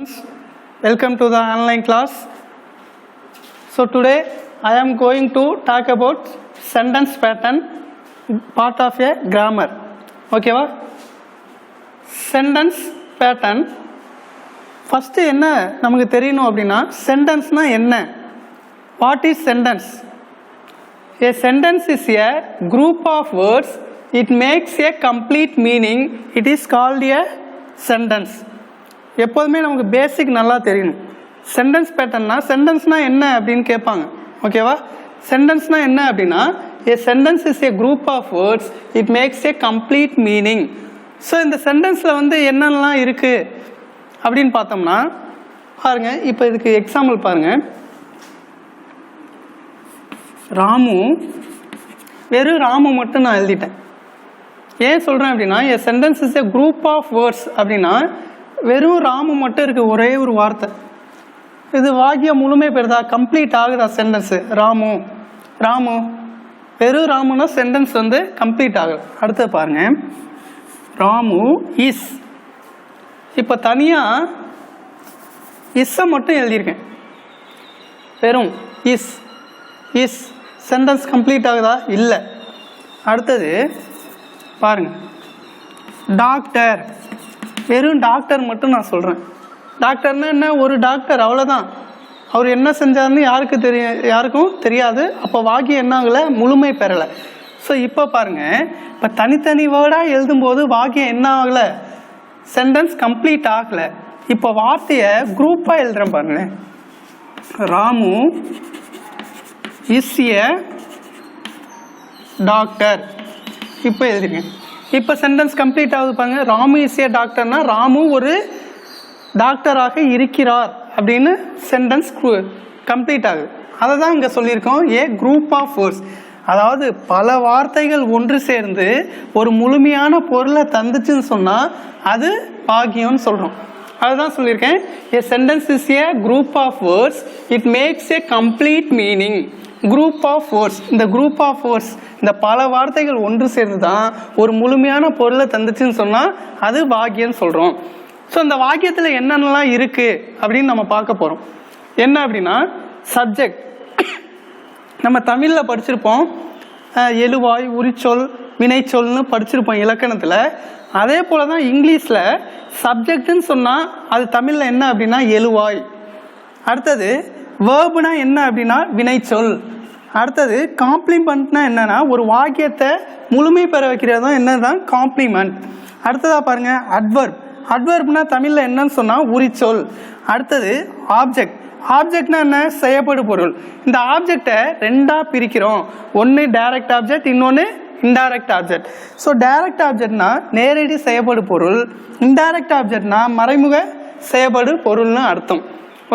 Welcome to the online class. So today I am going to talk about sentence pattern, part of a grammar. Okay va? Sentence pattern. First என்ன நமக்கு தெரியணும் அப்படின்னா சென்டென்ஸ்னா என்ன? What is sentence? A sentence is a group of words. It makes a complete meaning. It is called a sentence. எப்போதுமே நமக்கு பேசிக் நல்லா தெரியணும். Sentence பேட்டர்னா சென்டென்ஸ்னா என்ன அப்படின்னு கேட்பாங்க. ஓகேவா? சென்டென்ஸ்னா என்ன அப்படின்னா a sentence is a group of words. It makes a complete meaning. So இந்த சென்டென்ஸில் வந்து என்னென்னலாம் இருக்குது அப்படின்னு பார்த்தோம்னா பாருங்க. இப்போ இதுக்கு எக்ஸாம்பிள் பாருங்க. ராமு, வெறும் ராமு மட்டும் நான் எழுதிட்டேன். ஏன் சொல்கிறேன் அப்படின்னா a sentence is a group of words அப்படின்னா வெறும் ராமு மட்டும் இருக்கு, ஒரே ஒரு வார்த்தை. இது வாக்கியம் முழுமை பெறுதா, கம்ப்ளீட் ஆகுதா சென்டென்ஸு? ராமு ராமு வெறும் ராமுன்னா சென்டென்ஸ் வந்து கம்ப்ளீட் ஆகுது. அடுத்து பாருங்க, ராமு இஸ். இப்போ தனியாக இஸ்ஸை மட்டும் எழுதியிருக்கேன், வெறும் இஸ். இஸ் சென்டென்ஸ் கம்ப்ளீட் ஆகுதா? இல்லை. அடுத்தது பாருங்க, டாக்டர். வெறும் டாக்டர் மட்டும் நான் சொல்கிறேன். டாக்டர்னா என்ன? ஒரு டாக்டர், அவ்வளோதான். அவர் என்ன செஞ்சாருன்னு யாருக்கும் தெரியாது. அப்போ வாக்கியம் என்ன ஆகலை, முழுமை பெறலை. ஸோ இப்போ பாருங்கள், இப்போ தனித்தனி வேர்டாக எழுதும்போது வாக்கியம் என்ன ஆகலை, சென்டென்ஸ் கம்ப்ளீட் ஆகலை. இப்போ வார்த்தையை குரூப்பாக எழுதுகிறேன் பாருங்களேன். Ramu is a doctor. இப்போ எழுதிருக்கேன். இப்போ சென்டென்ஸ் கம்ப்ளீட் ஆகுது பாருங்க. ராமு இஸ் ஏ டாக்டர்னா ராமு ஒரு டாக்டராக இருக்கிறார் அப்படின்னு சென்டென்ஸ் கம்ப்ளீட் ஆகுது. அதை தான் இங்கே சொல்லியிருக்கோம், ஏ குரூப் ஆஃப் வேர்ட்ஸ். அதாவது பல வார்த்தைகள் ஒன்று சேர்ந்து ஒரு முழுமையான பொருளை தந்துச்சுன்னு சொன்னால் அது வாக்கியம்னு சொல்கிறோம். அதுதான் சொல்லியிருக்கேன், a sentence is a group of words. It makes a complete meaning. Group of words, இந்த குரூப் ஆஃப் வேர்ட்ஸ், இந்த பல வார்த்தைகள் ஒன்று சேர்ந்து தான் ஒரு முழுமையான பொருளை தந்துச்சுன்னு சொன்னால் அது வாக்கியம்னு சொல்கிறோம். ஸோ இந்த வாக்கியத்தில் என்னென்னலாம் இருக்குது அப்படின்னு நம்ம பார்க்க போகிறோம். என்ன அப்படின்னா, சப்ஜெக்ட் நம்ம தமிழில் படிச்சிருப்போம், எழுவாய், உரிச்சொல், வினைச்சொல்னு படிச்சிருப்போம் இலக்கணத்தில். அதே போல் தான் இங்கிலீஷில் சப்ஜெக்ட்னு சொன்னால் அது தமிழில் என்ன அப்படின்னா எழுவாய். அடுத்தது வேர்புனா என்ன அப்படின்னா வினைச்சொல். அடுத்தது காம்ப்ளிமெண்ட்னா என்னன்னா ஒரு வாக்கியத்தை முழுமை பெற வைக்கிறது தான் என்னதான் காம்ப்ளிமெண்ட். அடுத்ததாக பாருங்க, அட்வர்ப். அட்வர்ப்னா தமிழில் என்னன்னு சொன்னால் உரிச்சொல். அடுத்தது ஆப்ஜெக்ட். ஆப்ஜெக்ட்னா என்ன? செய்யப்படு பொருள். இந்த ஆப்ஜெக்டை ரெண்டாக பிரிக்கிறோம், ஒன்று டைரக்ட் ஆப்ஜெக்ட், இன்னொன்று இன்டைரக்ட் ஆப்ஜெக்ட். ஸோ டைரக்ட் ஆப்ஜெக்ட்னா நேரடி செய்யப்படு பொருள், இன்டைரக்ட் ஆப்ஜெக்ட்னா மறைமுக செய்யப்படு பொருள்னு அர்த்தம்.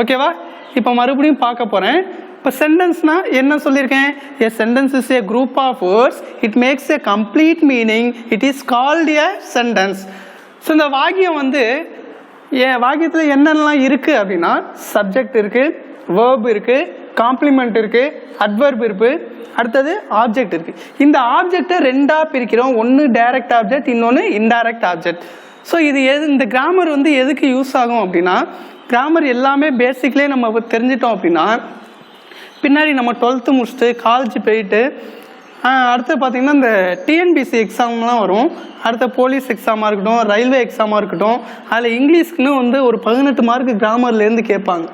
ஓகேவா? இப்போ மறுபடியும் பார்க்க போகிறேன். இப்போ சென்டென்ஸ்னா என்ன சொல்லியிருக்கேன்? A sentence is a group of words. It makes a complete meaning. It is called a sentence. So இந்த வாக்கியம் வந்து வாக்கியத்தில் என்னென்னலாம் இருக்குது அப்படின்னா சப்ஜெக்ட் இருக்குது, வேர்ப் இருக்குது, காம்ப்ளிமெண்ட் இருக்குது, அட்வர்ப் இருக்குது, அடுத்தது ஆப்ஜெக்ட் இருக்குது. இந்த ஆப்ஜெக்டை ரெண்டாக பிரிக்கிறோம், ஒன்று டைரக்ட் ஆப்ஜெக்ட், இன்னொன்று இன்டைரக்ட் ஆப்ஜெக்ட். ஸோ இது இந்த கிராமர் வந்து எதுக்கு யூஸ் ஆகும் அப்படின்னா, கிராமர் எல்லாமே பேசிக்லேயே நம்ம தெரிஞ்சிட்டோம் அப்படின்னா பின்னாடி நம்ம 12th முடிச்சுட்டு காலேஜ் போயிட்டு அடுத்து பார்த்திங்கன்னா இந்த டிஎன்பிசி எக்ஸாம்லாம் வரும். அடுத்த போலீஸ் எக்ஸாமாக இருக்கட்டும், ரயில்வே எக்ஸாமாக இருக்கட்டும், அதில் இங்கிலீஷ்க்குன்னு வந்து ஒரு 18 மார்க்கு கிராமர்லேருந்து கேட்பாங்க.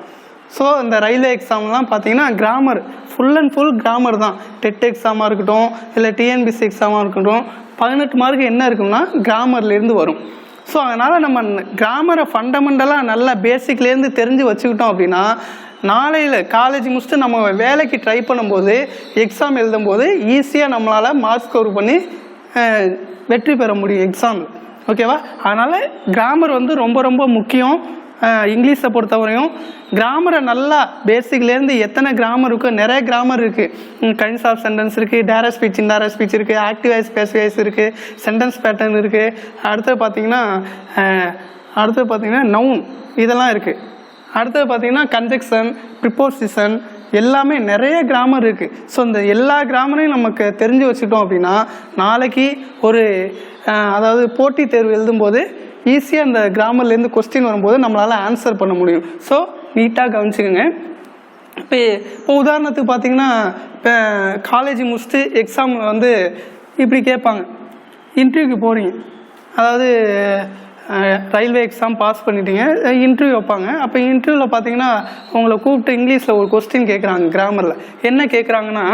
ஸோ இந்த ரயில்வே எக்ஸாம்லாம் பார்த்திங்கன்னா grammar full and full grammar தான். டெட் எக்ஸாமாக இருக்கட்டும், இல்லை டிஎன்பிசி எக்ஸாமாக இருக்கட்டும், 18 மார்க்கு என்ன இருக்குன்னா கிராமர்லேருந்து வரும். ஸோ அதனால் நம்ம கிராமரை ஃபண்டமெண்டலாக நல்லா பேசிக்லேருந்து தெரிஞ்சு வச்சுக்கிட்டோம் அப்படின்னா நாளையில் காலேஜ் முடிச்சுட்டு நம்ம வேலைக்கு ட்ரை பண்ணும்போது எக்ஸாம் எழுதும்போது ஈஸியாக நம்மளால் மார்க் ஸ்கோர் பண்ணி வெற்றி பெற முடியும் எக்ஸாமில். ஓகேவா? அதனால் கிராமர் வந்து ரொம்ப ரொம்ப முக்கியம். இங்கிலீஷை பொறுத்தவரையும் கிராமரை நல்லா பேசிக்லேருந்து எத்தனை கிராமர் இருக்குது, நிறைய கிராமர் இருக்குது. கைண்ட்ஸ் ஆஃப் சென்டென்ஸ் இருக்குது, டைரக்ட் ஸ்பீச், இன்டைரக்ட் ஸ்பீச் இருக்குது, ஆக்டிவ் வாய்ஸ், பேசிவ் வாய்ஸ் இருக்குது, சென்டென்ஸ் பேட்டர்ன் இருக்குது. அடுத்து பார்த்தீங்கன்னா நவுன், இதெல்லாம் இருக்குது. அடுத்தது பார்த்தீங்கன்னா கன்ஜெக்ஷன், ப்ரிப்போசிஷன், எல்லாமே நிறைய கிராமர் இருக்குது. ஸோ இந்த எல்லா கிராமரையும் நமக்கு தெரிஞ்சு வச்சுட்டோம் அப்படின்னா நாளைக்கு ஒரு அதாவது போட்டித் தேர்வு எழுதும்போது ஈஸியாக இந்த கிராமர்லேருந்து கொஸ்டின் வரும்போது நம்மளால் ஆன்சர் பண்ண முடியும். ஸோ நீட்டாக கவனிச்சுக்கோங்க. இப்போ உதாரணத்துக்கு பார்த்தீங்கன்னா, இப்போ காலேஜ் முடிச்சுட்டு எக்ஸாம் வந்து இப்படி கேட்பாங்க. இன்டர்வியூக்கு போகிறீங்க, அதாவது ரயில்வே எக்ஸாம் பாஸ் பண்ணிட்டீங்க, இன்டர்வியூ வைப்பாங்க. அப்போ இன்டர்வியூவில் பார்த்தீங்கன்னா உங்களை கூப்பிட்டு இங்கிலீஷில் ஒரு கொஸ்டின் கேட்குறாங்க. கிராமரில் என்ன கேட்குறாங்கன்னா,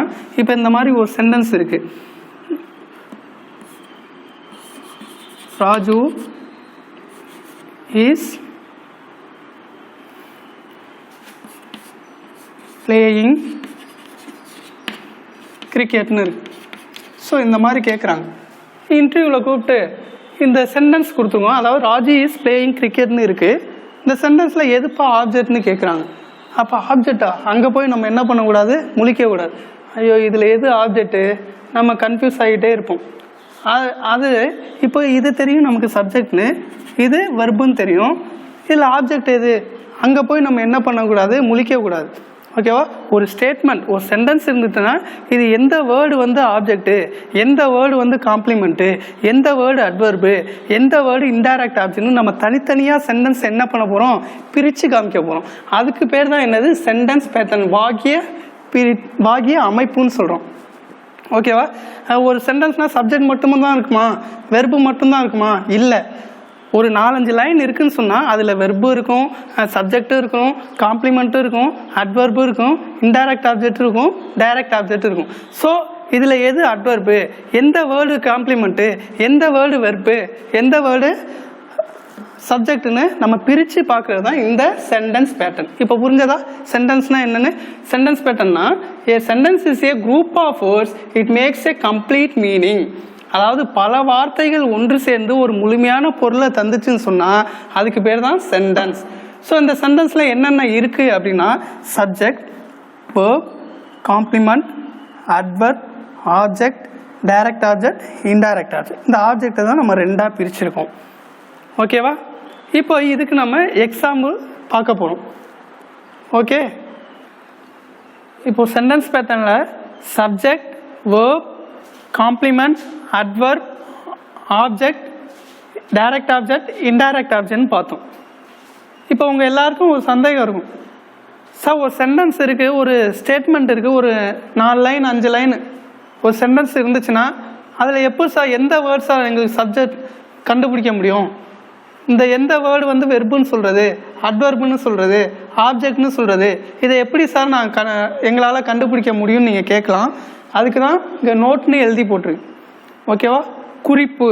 இப்போ இந்த மாதிரி ஒரு சென்டென்ஸ் இருக்குது. ராஜு இஸ் பிளேயிங் கிரிக்கெட்னு இருக்கு. ஸோ இந்த மாதிரி கேட்குறாங்க. இன்டர்வியூவில் கூப்பிட்டு இந்த சென்டென்ஸ் கொடுத்துருவோம். அதாவது ராஜு இஸ் பிளேயிங் கிரிக்கெட்னு இருக்குது. இந்த சென்டென்ஸில் எதுப்பா ஆப்ஜெக்ட்னு கேட்குறாங்க. அப்போ ஆப்ஜெக்டா அங்கே போய் நம்ம என்ன பண்ணக்கூடாது, முழிக்கக்கூடாது. ஐயோ இதில் எது ஆப்ஜெக்ட்டு, நம்ம கன்ஃபியூஸ் ஆகிட்டே இருப்போம். அது இப்போ இது தெரியும் நமக்கு சப்ஜெக்ட்னு, இது வெர்புன்னு தெரியும், இதில் ஆப்ஜெக்ட் எது, அங்கே போய் நம்ம என்ன பண்ணக்கூடாது, முழிக்கக்கூடாது. ஓகேவா? ஒரு ஸ்டேட்மெண்ட், ஒரு சென்டென்ஸ் இருந்துச்சுன்னா இது எந்த வேர்டு வந்து ஆப்ஜெக்ட்டு, எந்த வேர்டு வந்து காம்ப்ளிமெண்ட்டு, எந்த வேர்டு அட்வர்பு, எந்த வேர்டு இன்டைரக்ட் ஆப்ஜெக்ட்னு நம்ம தனித்தனியாக சென்டென்ஸ் என்ன பண்ண போகிறோம், பிரித்து காமிக்க போகிறோம். அதுக்கு பேர் தான் என்னது, சென்டென்ஸ் பேட்டர்ன், வாக்கிய அமைப்புன்னு சொல்கிறோம். ஓகேவா? ஒரு சென்டென்ஸ்னால் சப்ஜெக்ட் மட்டும்தான் இருக்குமா, வெர்பு மட்டும்தான் இருக்குமா? இல்லை. ஒரு 4-5 லைன் இருக்குன்னு சொன்னால் அதில் வெர்பு இருக்கும், சப்ஜெக்டும் இருக்கும், காம்ப்ளிமெண்ட்டும் இருக்கும், அட்வர்பும் இருக்கும், இன்டைரக்ட் ஆப்ஜெக்ட் இருக்கும், டைரக்ட் ஆப்ஜெக்ட் இருக்கும். ஸோ இதில் எது அட்வர்பு, எந்த வேர்டு காம்ப்ளிமெண்ட்டு, எந்த வேர்டு வெர்பு, எந்த வேர்டு சப்ஜெக்ட்னு நம்ம பிரித்து பார்க்குறது தான் இந்த சென்டென்ஸ் பேட்டர்ன். இப்போ புரிஞ்சதா சென்டென்ஸ்னால் என்னென்னு? சென்டென்ஸ் பேட்டர்ன்னா a sentence is a group of words, it makes a complete meaning. அதாவது பல வார்த்தைகள் ஒன்று சேர்ந்து ஒரு முழுமையான பொருளை தந்துச்சுன்னு சொன்னால் அதுக்கு பேர் தான் சென்டென்ஸ். ஸோ இந்த சென்டென்ஸில் என்னென்ன இருக்குது அப்படின்னா, subject, verb, complement, adverb, object, direct object, indirect object. இந்த ஆப்ஜெக்டை தான் நம்ம ரெண்டாக பிரிச்சிருக்கோம். ஓகேவா? இப்போ இதுக்கு நம்ம எக்ஸாம்பிள் பார்க்க போகிறோம். ஓகே, இப்போ சென்டென்ஸ் பேட்டர்னில் subject, verb, complement, adverb, object, direct object, indirect ஆப்ஜெக்ட்னு பார்த்தோம். இப்போ உங்கள் எல்லாருக்கும் ஒரு சந்தேகம் இருக்கும், சார் ஒரு சென்டென்ஸ் இருக்குது, ஒரு ஸ்டேட்மெண்ட் இருக்குது, ஒரு 4 லைன் 5 லைன் ஒரு சென்டென்ஸ் இருந்துச்சுன்னா அதில் எப்போ சார் எந்த வேர்ட் சார் எங்களுக்கு சப்ஜெக்ட் கண்டுபிடிக்க முடியும், இந்த எந்த வேர்டு வந்து வெர்புன்னு சொல்கிறது, அட்வர்புன்னு சொல்கிறது, ஆப்ஜெக்ட்னு சொல்கிறது, இதை எப்படி சார் நான் எங்களால் கண்டுபிடிக்க முடியும்னு நீங்கள் கேட்கலாம். அதுக்கு தான் இங்கே நோட்னு எழுதி போட்டிருக்கு. ஓகேவா? குறிப்பு.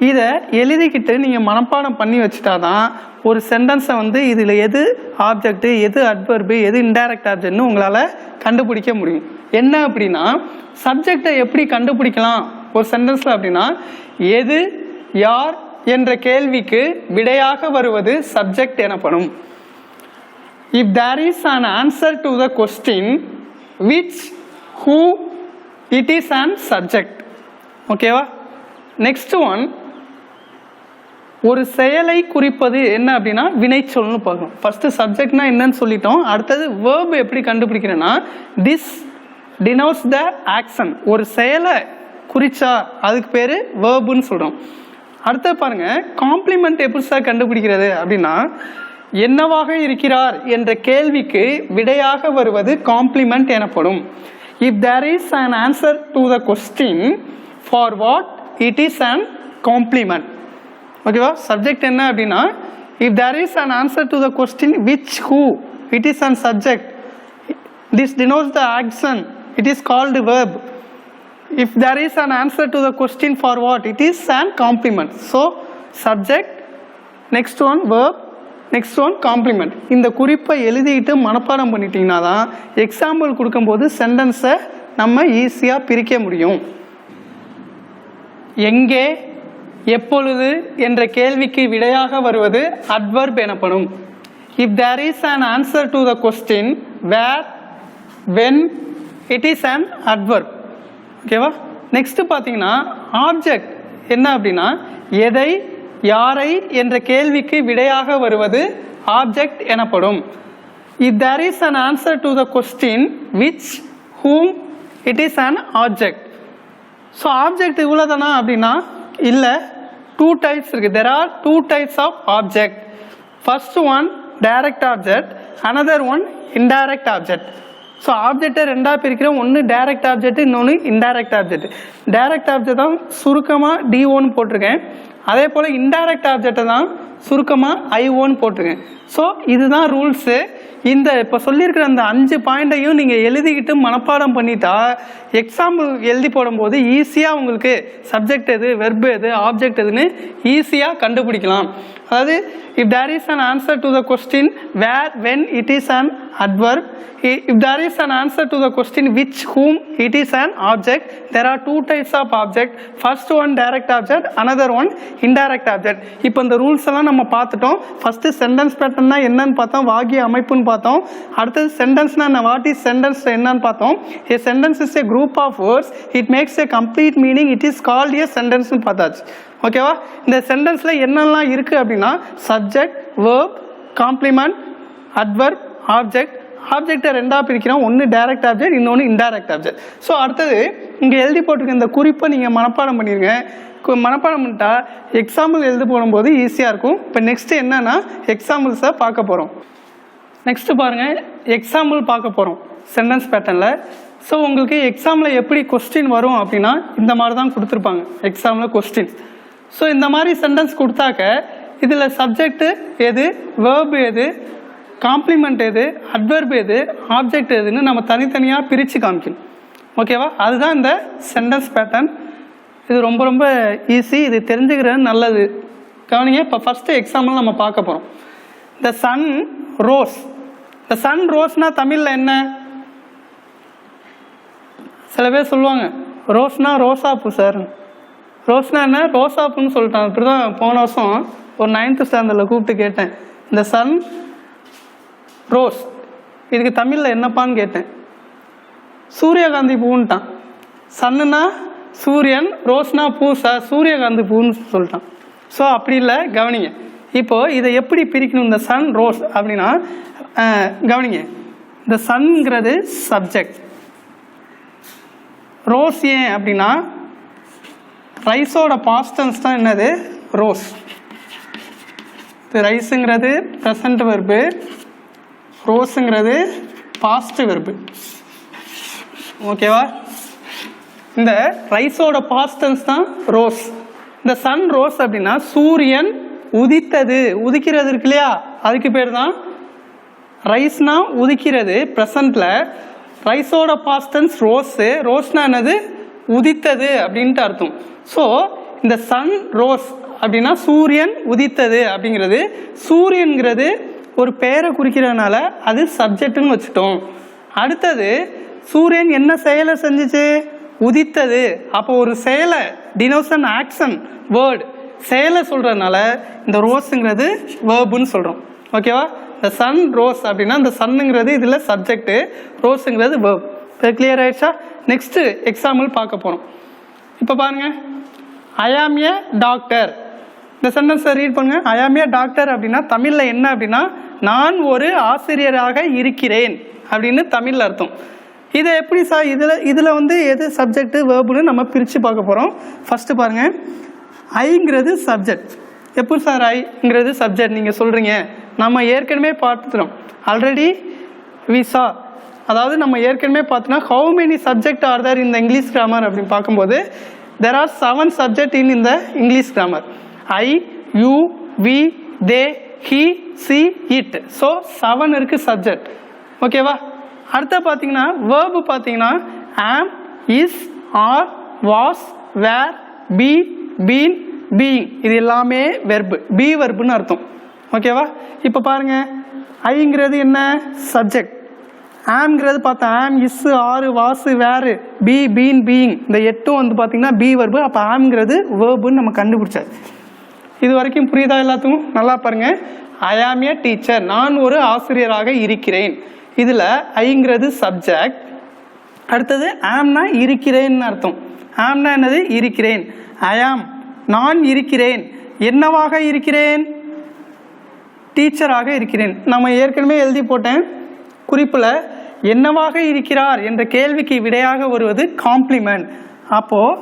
இதை எழுதிக்கிட்டு நீங்கள் மனப்பாடம் பண்ணி வச்சுட்டா தான் ஒரு சென்டென்ஸை வந்து இதில் எது ஆப்ஜெக்ட்டு, எது அட்வர்பு, எது இன்டைரக்ட் ஆப்ஜெக்ட்னு உங்களால் கண்டுபிடிக்க முடியும். என்ன அப்படின்னா, சப்ஜெக்டை எப்படி கண்டுபிடிக்கலாம் ஒரு சென்டென்ஸில் அப்படின்னா, எது, யார் என்ற கேள்விக்கு விடையாக வருவது சப்ஜெக்ட் எனப்படும். If there is an answer to the question which, who, it is an subject. ஓகேவா? நெக்ஸ்ட் ஒன், ஒரு செயலை குறிப்பது என்ன அப்படின்னா வினைச்சொல்னு பார்க்கணும். ஃபர்ஸ்ட் சப்ஜெக்ட்னா என்னன்னு சொல்லிட்டோம். அடுத்தது வேர்ப் எப்படி கண்டுபிடிக்கிறேன்னா, திஸ் denotes the action. ஒரு செயலை குறிச்சா அதுக்கு பேரு வேர்புன்னு சொல்றோம். அடுத்து பாருங்க, காம்ப்ளிமெண்ட் எப்படி சார் கண்டுபிடிக்கிறது அப்படின்னா, என்னவாக இருக்கிறார் என்ற கேள்விக்கு விடையாக வருவது காம்ப்ளிமெண்ட் எனப்படும். If there is an answer to the question for what, it is an complement. ஓகேவா? சப்ஜெக்ட் என்ன அப்படின்னா, if there is an answer to the question which, who, it is an subject. This denotes the action, it is called verb. If there is an answer to the question for what, it is an complement. So subject, next one verb, next one complement. இந்த குறிப்பை எழுதிட்டு மனப்பாடம் பண்ணிட்டீங்கன்னா தான் example கொடுக்கும்போது சென்டென்ஸை நம்ம ஈஸியாக பிரிக்க முடியும். எங்கே, எப்பொழுது என்ற கேள்விக்கு விடையாக வருவது அட்வர்ப் எனப்படும். If there is an answer to the question where, when, it is an adverb. ஓகேவா? நெக்ஸ்ட் பார்த்தீங்கன்னா, ஆப்ஜெக்ட் என்ன அப்படின்னா, எதை, யாரை என்ற கேள்விக்கு விடையாக வருவது ஆப்ஜெக்ட் எனப்படும். If there is an answer to the question which, whom, it is an object. So object இவ்வளோதானா அப்படின்னா இல்லை, two types இருக்கு. There are two types of object. First one direct object, another one indirect object. So ஆப்ஜெக்டை ரெண்டாக பிரிக்கிறோம். ஒன்று direct object, இன்னொன்று indirect object. Direct object தான் சுருக்கமாக D1 போட்டிருக்கேன். அதே போல் இன்டைரக்ட் ஆப்ஜெக்டை தான் சுருக்கமாக I1 போட்டிருக்கேன். ஸோ இதுதான் ரூல்ஸு. இந்த இப்போ சொல்லியிருக்கிற அந்த 5 பாயிண்ட்டையும் நீங்கள் எழுதிக்கிட்டு மனப்பாடம் பண்ணிட்டா எக்ஸாம்பிள் எழுதி போடும்போது ஈஸியாக உங்களுக்கு சப்ஜெக்ட் எது, வெர்பு எது, ஆப்ஜெக்ட் எதுன்னு ஈஸியாக கண்டுபிடிக்கலாம். அதாவது if there is an answer to the question where, when it is an adverb, if there is an answer to the question which, whom, it is an object. There are two types of object. First one direct object, another one indirect object. இப்போ இந்த rules எல்லாம் நம்ம பார்த்துட்டோம். First sentence பேட்டர்னா என்னன்னு பார்த்தோம், வாக்கிய அமைப்புன்னு பார்த்தோம். அடுத்தது சென்டென்ஸ்னா என்ன, வாட் இஸ் சென்டென்ஸ் என்னன்னு பார்த்தோம். A sentence is a group of words, it makes a complete meaning, it is called a sentence னு பார்த்தாச்சு. ஓகேவா? இந்த சென்டென்ஸ்ல என்னெல்லாம் இருக்கு அப்படின்னா subject, verb, complement, adverb, object. ஆப்ஜெக்டை ரெண்டாக பிரிக்கிறோம். ஒன்று டைரக்ட் ஆப்ஜெக்ட், இன்னொன்று இன்டைரக்ட் ஆப்ஜெக்ட். ஸோ அடுத்தது இங்கே எழுதி போட்டிருக்க இந்த குறிப்பை நீங்கள் மனப்பாடம் பண்ணிடுங்க. மனப்பாடம் பண்ணிட்டா எக்ஸாம்பிள் எழுதி போடும்போது ஈஸியாக இருக்கும். இப்போ நெக்ஸ்ட்டு என்னன்னா எக்ஸாம்பிள்ஸை பார்க்க போகிறோம். நெக்ஸ்ட்டு பாருங்கள், எக்ஸாம்பிள் பார்க்க போகிறோம் சென்டென்ஸ் பேட்டர்னில். ஸோ உங்களுக்கு எக்ஸாமில் எப்படி கொஸ்டின் வரும் அப்படின்னா இந்த மாதிரி தான் கொடுத்துருப்பாங்க எக்ஸாமில் கொஸ்டின். ஸோ இந்த மாதிரி சென்டென்ஸ் கொடுத்தாக்க இதில் சப்ஜெக்ட் எது, வேர்பு எது, காம்ப்ளிமெண்ட் எது, அட்வர்பு எது, ஆப்ஜெக்ட் எதுன்னு நம்ம தனித்தனியாக பிரித்து காமிக்கணும். ஓகேவா? அதுதான் இந்த சென்டென்ஸ் பேட்டர்ன். இது ரொம்ப ரொம்ப ஈஸி, இது தெரிஞ்சுக்கிறது நல்லது. கவனிங்க. இப்போ ஃபஸ்ட்டு எக்ஸாம்பிள் நம்ம பார்க்க போகிறோம். த சன் ரோஸ். த சன் ரோஸ்னா தமிழில் என்ன? சில பேர் சொல்லுவாங்க ரோஸ்னா ரோசாப்பூ சார். ரோஸ்னா என்ன? ரோசாப்பூன்னு சொல்லிட்டாங்க. இப்படி தான் போன வருஷம் ஒரு 9th ஸ்டாண்டர்டில் கூப்பிட்டு கேட்டேன், இந்த சன் ரோஸ் இதுக்கு தமிழில் என்னப்பான்னு கேட்டேன். சூரியகாந்தி பூன்ட்டான். சன்னுனா சூரியன், ரோஸ்னா பூ சார், சூரியகாந்தி பூன்னு சொல்லிட்டான். ஸோ அப்படி இல்லை, கவனிங்க. இப்போது இதை எப்படி பிரிக்கணும் இந்த சன் ரோஸ் அப்படின்னா கவனிங்க. இந்த சன்ங்கிறது சப்ஜெக்ட். ரோஸ் ஏன் அப்படின்னா ரைஸோட பாஸ்டன்ஸ் தான் என்னது, ரோஸ். ரைஸுங்கிறது ப்ரெசன்ட் வெர்பு, ரோஸுங்கிறது பாஸ்ட் வெர்பு. ஓகேவா? இந்த ரைஸோட பாஸ்டன்ஸ் தான் ரோஸ். இந்த சன் ரோஸ் அப்படின்னா சூரியன் உதித்தது, உதிக்கிறது இருக்கு இல்லையா, அதுக்கு பேர் தான் ரைஸ்னா உதிக்கிறது ப்ரெசன்ட்ல. ரைஸோட பாஸ்டன்ஸ் ரோஸு, ரோஸ்னா என்னது, உதித்தது அப்படின்ட்டு அர்த்தம். ஸோ இந்த சன் ரோஸ் அப்படின்னா சூரியன் உதித்தது அப்படிங்கிறது, சூரியன்கிறது ஒரு பெயரை குறிக்கிறதுனால அது சப்ஜெக்ட்னு வச்சுட்டோம். அடுத்தது சூரியன் என்ன செயலை செஞ்சிச்சு, உதித்தது. அப்போ ஒரு செயலை, டினோஷன் ஆக்ஷன், வேர்டு, செயலை சொல்றதுனால இந்த ரோஸுங்கிறது வேர்புன்னு சொல்றோம். ஓகேவா? இந்த சன் ரோஸ் அப்படின்னா இந்த சன்னுங்கிறது இதில் சப்ஜெக்ட், ரோஸுங்கிறது வேர்ப். இப்போ கிளியர் ஆயிடுச்சா? நெக்ஸ்ட் எக்ஸாம்பிள் பார்க்க போகிறோம். இப்போ பாருங்க, ஐ ஆம் ஏ டாக்டர். இந்த சென்டென்ஸை ரீட் பண்ணுங்க. ஐ ஆம் ஏ டாக்டர் அப்படின்னா தமிழில் என்ன அப்படின்னா நான் ஒரு ஆசிரியராக இருக்கிறேன் அப்படின்னு தமிழில் அர்த்தம். இதை எப்படி சார் இதில் வந்து எது சப்ஜெக்ட் வேர்புன்னு நம்ம பிரித்து பார்க்க போகிறோம். ஃபஸ்ட்டு பாருங்கள், ஐங்கிறது சப்ஜெக்ட். எப்படி சார் ஐங்கிறது சப்ஜெக்ட் நீங்கள் சொல்கிறீங்க? நம்ம ஏற்கனவே பார்த்துட்டோம், ஆல்ரெடி வி சா. அதாவது நம்ம ஏற்கனவே பார்த்தோன்னா how many subject are there in the English grammar அப்படின்னு பார்க்கும்போது there are 7 subject in the English grammar. I, you, we, they, he, she, it. So 7 இருக்கு சப்ஜெக்ட். ஓகேவா? அடுத்த பார்த்தீங்கன்னா verb பார்த்தீங்கன்னா am, is, are, was, were, be, been, being. இது எல்லாமே verb, be verbன்னு அர்த்தம். ஓகேவா? இப்போ பாருங்க, ஐங்கிறது என்ன, சப்ஜெக்ட். ஆம்ங்கிறது பார்த்தா ஆம், இஸ், ஆறு, வாசு, வேறு, பி, பீன், பீயிங். இந்த 8 வந்து பார்த்தீங்கன்னா பி வெர்பு. அப்போ ஆம்ங்கிறது வேர்புன்னு நம்ம கண்டுபிடிச்சாச்சு. இது வரைக்கும் புரியுதா எல்லாத்துக்கும்? நல்லா பாருங்க. ஐ ஆம் ஏ டீச்சர், நான் ஒரு ஆசிரியராக இருக்கிறேன். இதில் ஐங்கிறது சப்ஜெக்ட். அடுத்தது ஆம்னா இருக்கிறேன்னு அர்த்தம். ஆம்னா என்னது, இருக்கிறேன். ஐ ஆம், நான் இருக்கிறேன். என்னவாக இருக்கிறேன், டீச்சராக இருக்கிறேன். நம்ம ஏற்கனவே எழுதி போட்டேன் குறிப்பில், என்னவாக இருக்கிறார் என்ற கேள்விக்கு விடையாக வருவது காம்ப்ளிமெண்ட். அப்போது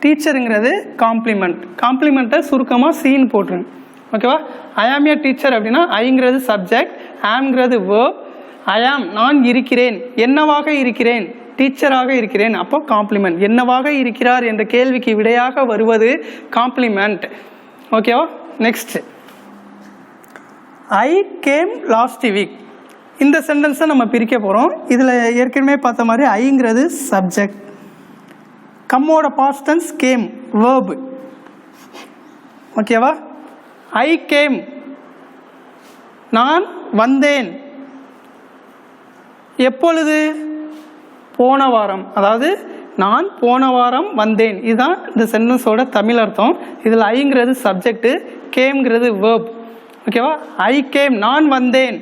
டீச்சருங்கிறது காம்ப்ளிமெண்ட். காம்ப்ளிமெண்ட்டை சுருக்கமாக சீன் போட்டுருங்க. ஓகேவா? ஐ ஆம் ஏ டீச்சர் அப்படின்னா ஐங்கிறது சப்ஜெக்ட், ஆம்ங்கிறது வேர்ப். ஐ ஆம் நான் இருக்கிறேன், என்னவாக இருக்கிறேன், டீச்சராக இருக்கிறேன். அப்போ காம்ப்ளிமெண்ட். என்னவாக இருக்கிறார் என்ற கேள்விக்கு விடையாக வருவது காம்ப்ளிமெண்ட். ஓகேவா? Next, I came last week. இந்த சென்டென்ஸை நம்ம பிரிக்க போகிறோம். இதில் ஏற்கனவே பார்த்த மாதிரி ஐங்கிறது சப்ஜெக்ட், கம்மோட பாஸ்ட் டென்ஸ் கேம் வேர்ப். ஓகேவா? ஐ கேம் நான் வந்தேன். எப்பொழுது? போன வாரம். அதாவது நான் போன வாரம் வந்தேன். இதுதான் இந்த சென்டென்ஸோட தமிழ் அர்த்தம். இதில் ஐங்கிறது சப்ஜெக்ட், கேம்ங்கிறது வேர்ப். ஓகேவா? ஐ கேம் நான் வந்தேன்.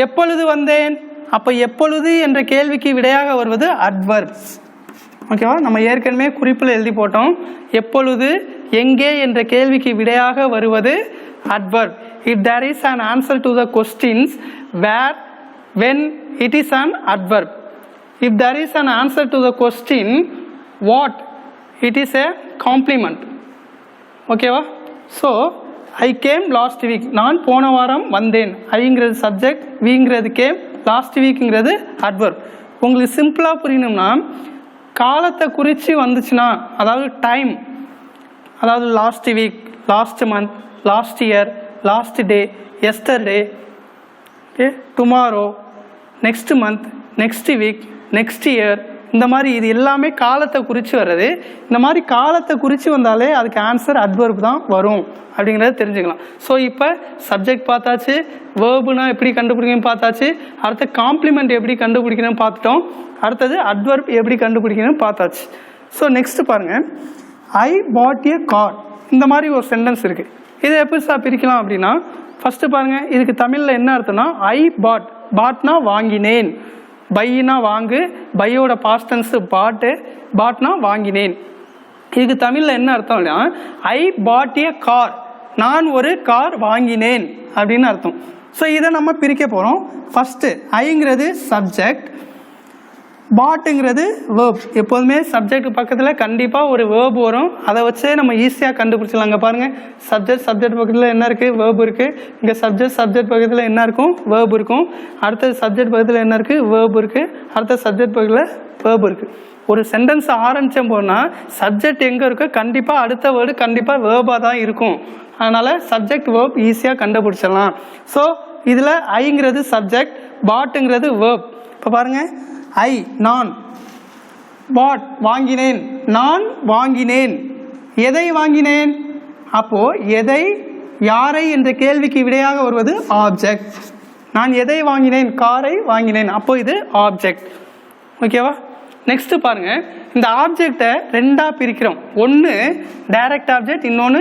எப்பொழுது வந்தேன்? அப்போ எப்பொழுது என்ற கேள்விக்கு விடையாக வருவது அட்வர்ப்ஸ். ஓகேவா? நம்ம ஏற்கனவே குறிப்பில் எழுதி போட்டோம். எப்பொழுது, எங்கே என்ற கேள்விக்கு விடையாக வருவது adverb. If there is an answer to the questions where, when, it is an adverb. If there is an answer to the question what, it is a complement. ஓகேவா? So I came last week, நான் போன வாரம் வந்தேன். ஐங்கிறது subject, வீங்கிறது game, last வீக்ங்கிறது adverb. உங்களுக்கு சிம்பிளாக புரியணும்னா காலத்தை குறித்து வந்துச்சுன்னா, அதாவது டைம், அதாவது last week, last month, last year, last day, yesterday, tomorrow, next month, next week, next year, இந்த மாதிரி இது எல்லாமே காலத்தை குறித்து வர்றது. இந்த மாதிரி காலத்தை குறித்து வந்தாலே அதுக்கு ஆன்சர் அட்வர்ப் தான் வரும் அப்படிங்கிறத தெரிஞ்சுக்கலாம். ஸோ இப்போ சப்ஜெக்ட் பார்த்தாச்சு, வேர்புனா எப்படி கண்டுபிடிக்கணும்னு பார்த்தாச்சு, அடுத்து காம்ப்ளிமெண்ட் எப்படி கண்டுபிடிக்கணும்னு பார்த்துட்டோம், அடுத்தது அட்வர்ப் எப்படி கண்டுபிடிக்கணும்னு பார்த்தாச்சு. ஸோ நெக்ஸ்ட் பாருங்கள், ஐ பாட் ஏ கார். இந்த மாதிரி ஒரு சென்டென்ஸ் இருக்குது. இதை எப்படி சார் பிரிக்கலாம் அப்படின்னா, ஃபஸ்ட்டு பாருங்கள், இதுக்கு தமிழில் என்ன அர்த்தம்னா ஐ பாட். பாட்னா வாங்கினேன், பையினா வாங்கு, பையோட பாஸ்ட் டென்ஸ் பாட்டு, பாட்னா வாங்கினேன். இதுக்கு தமிழில் என்ன அர்த்தம் அப்படின்னா ஐ பாட் ஏ கார், நான் ஒரு கார் வாங்கினேன் அப்படின்னு அர்த்தம். ஸோ இதை நம்ம பிரிக்க போகிறோம். ஃபஸ்ட்டு ஐங்கிறது சப்ஜெக்ட், பாட்டுங்கிறது வேர்ப். எப்போதுமே சப்ஜெக்ட் பக்கத்தில் கண்டிப்பாக ஒரு வேர்ப் வரும். அதை வச்சே நம்ம ஈஸியாக கண்டுபிடிச்சிடலாம். அங்கே பாருங்கள், சப்ஜெக்ட் பக்கத்தில் என்ன இருக்குது, வேர்ப் இருக்குது. இங்கே சப்ஜெக்ட் பக்கத்தில் என்ன இருக்கும், வேர்ப் இருக்கும். அடுத்தது சப்ஜெக்ட் பக்கத்தில் என்ன இருக்குது, வேர்ப் இருக்குது. அடுத்த சப்ஜெக்ட் பக்கத்தில் வேர்ப் இருக்குது. ஒரு சென்டென்ஸ் ஆரம்பித்தோம் போனால் சப்ஜெக்ட் எங்கே இருக்கோ கண்டிப்பாக அடுத்த வேர்டு கண்டிப்பாக வேர்பாக தான் இருக்கும். அதனால் சப்ஜெக்ட் வேர்ப் ஈஸியாக கண்டுபிடிச்சிடலாம். ஸோ இதில் ஐங்கிறது சப்ஜெக்ட், பாட்டுங்கிறது வேர்ப். இப்போ பாருங்கள், ஐ நான், பாட் வாங்கினேன், நான் வாங்கினேன். எதை வாங்கினேன்? அப்போ எதை, யாரை என்ற கேள்விக்கு விடையாக வருவது ஆப்ஜெக்ட். நான் எதை வாங்கினேன்? காரை வாங்கினேன். அப்போ இது ஆப்ஜெக்ட். ஓகேவா? நெக்ஸ்ட் பாருங்க, இந்த ஆப்ஜெக்டை ரெண்டாக பிரிக்கிறோம். ஒன்று டைரக்ட் ஆப்ஜெக்ட், இன்னொன்று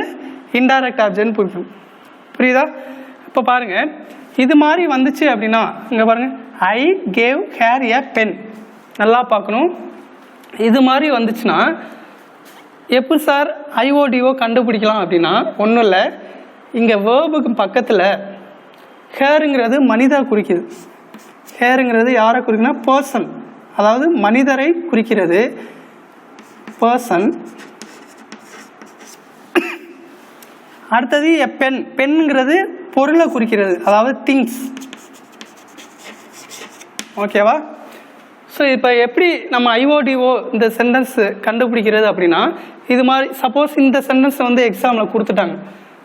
இன்டைரக்ட் ஆப்ஜெக்ட்னு பிரிக்கிறோம். புரியுதா? இப்போ பாருங்க, இது மாதிரி வந்துச்சு அப்படின்னா இங்கே பாருங்க, I gave her a pen. நல்லா பார்க்கணும். இது மாதிரி வந்துச்சுன்னா எப்படி சார் ஐஓடிஓ கண்டுபிடிக்கலாம் அப்படின்னா, ஒன்றும் இல்லை, இங்கே வேர்புக்கு பக்கத்தில் ஹேருங்கிறது மனிதரை குறிக்குது. ஹேருங்கிறது யாரை குறிக்குன்னா பர்சன், அதாவது மனிதரை குறிக்கிறது பர்சன். அடுத்தது எ பென், பென்ங்கிறது பொருளை குறிக்கிறது, அதாவது திங்ஸ். ஓகேவா? ஸோ இப்போ எப்படி நம்ம ஐஓடிஓ இந்த சென்டென்ஸ் கண்டுபிடிக்கிறது அப்படின்னா, இது மாதிரி சப்போஸ் இந்த சென்டென்ஸை வந்து எக்ஸாமில் கொடுத்துட்டாங்க.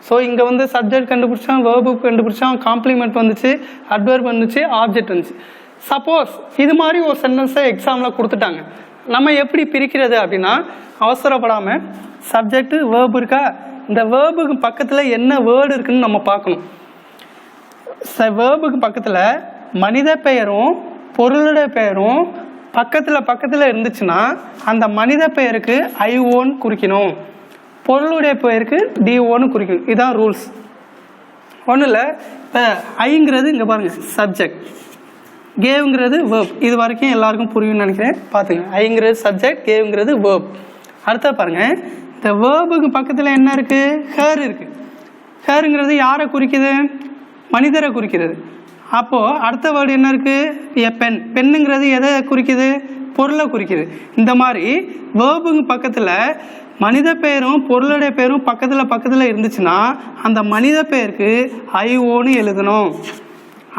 ஸோ இங்கே வந்து சப்ஜெக்ட் கண்டுபிடிச்சான், வேர்பு கண்டுபிடிச்சான், காம்ப்ளிமெண்ட் வந்துச்சு, அட்வர்ப் வந்துச்சு, ஆப்ஜெக்ட் வந்துச்சு. சப்போஸ் இது மாதிரி ஒரு சென்டென்ஸை எக்ஸாமில் கொடுத்துட்டாங்க, நம்ம எப்படி பிரிக்கிறது அப்படின்னா, அவசரப்படாமல் சப்ஜெக்ட் வேர்பு இருக்கா, இந்த வேர்புக்கு பக்கத்தில் என்ன வேர்டு இருக்குன்னு நம்ம பார்க்கணும். வேர்புக்கு பக்கத்தில் மனித பெயரும் பொருளுடைய பெயரும் பக்கத்தில் இருந்துச்சுன்னா அந்த மனித பெயருக்கு ஐஓன்னு குறிக்கணும், பொருளுடைய பெயருக்கு டிஓன்னு குறிக்கணும். இதுதான் ரூல்ஸ். ஒன்றும் இல்லை, இப்போ ஐங்கிறது இங்கே பாருங்கள் சப்ஜெக்ட், கேவுங்கிறது வேர்ப். இது வரைக்கும் எல்லாருக்கும் புரியும்னு நினைக்கிறேன். பார்த்துங்க, ஐங்கிறது சப்ஜெக்ட், கேவுங்கிறது வேர்ப். அடுத்த பாருங்கள், இந்த வேர்புக்கு பக்கத்தில் என்ன இருக்குது, ஹேர் இருக்குது. ஹேருங்கிறது யாரை குறிக்குது, மனிதரை குறிக்கிறது. அப்போது அடுத்த வேர்டு என்ன இருக்குது, எ பென். பெண்ணுங்கிறது எதை குறிக்குது, பொருளை குறிக்குது. இந்த மாதிரி வேர்புங்க பக்கத்தில் மனித பெயரும் பொருளுடைய பெயரும் பக்கத்தில் இருந்துச்சுன்னா அந்த மனித பெயருக்கு ஐஓன்னு எழுதணும்.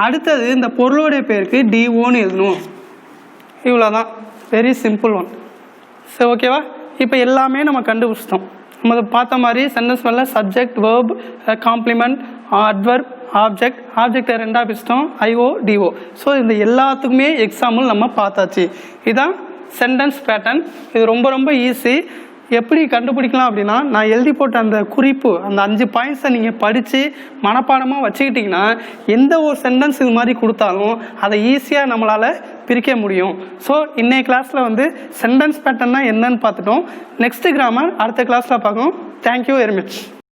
அடுத்தது இந்த பொருளுடைய பெயருக்கு டிஓன்னு எழுதணும். இவ்வளோதான், வெரி சிம்பிள் ஒன். சரி, ஓகேவா? இப்போ எல்லாமே நம்ம கண்டுபிடிச்சிட்டோம். நம்ம பார்த்த மாதிரி சென்டென்ஸ் வரல சப்ஜெக்ட், வேர்ப், காம்ப்ளிமெண்ட், அட்வர்ப், ஆப்ஜெக்டை ரெண்டாக பிரிச்சிட்டோம், ஐஓ டிஓ. ஸோ இந்த எல்லாத்துக்குமே எக்ஸாம்பிள் நம்ம பார்த்தாச்சு. இதுதான் சென்டென்ஸ் பேட்டர்ன். இது ரொம்ப ரொம்ப ஈஸி. எப்படி கண்டுபிடிக்கலாம் அப்படின்னா, நான் எழுதி போட்ட அந்த குறிப்பு, அந்த 5 பாயிண்ட்ஸை நீங்கள் படித்து மனப்பாடமாக வச்சுக்கிட்டிங்கன்னா எந்த ஒரு சென்டென்ஸ் இது மாதிரி கொடுத்தாலும் அதை ஈஸியாக நம்மளால் பிரிக்க முடியும். ஸோ இன்னைய கிளாஸில் வந்து சென்டென்ஸ் பேட்டர்னா என்னன்னு பார்த்துட்டோம். நெக்ஸ்ட் கிராமர் அடுத்த கிளாஸில் பார்க்கணும். Thank you very much.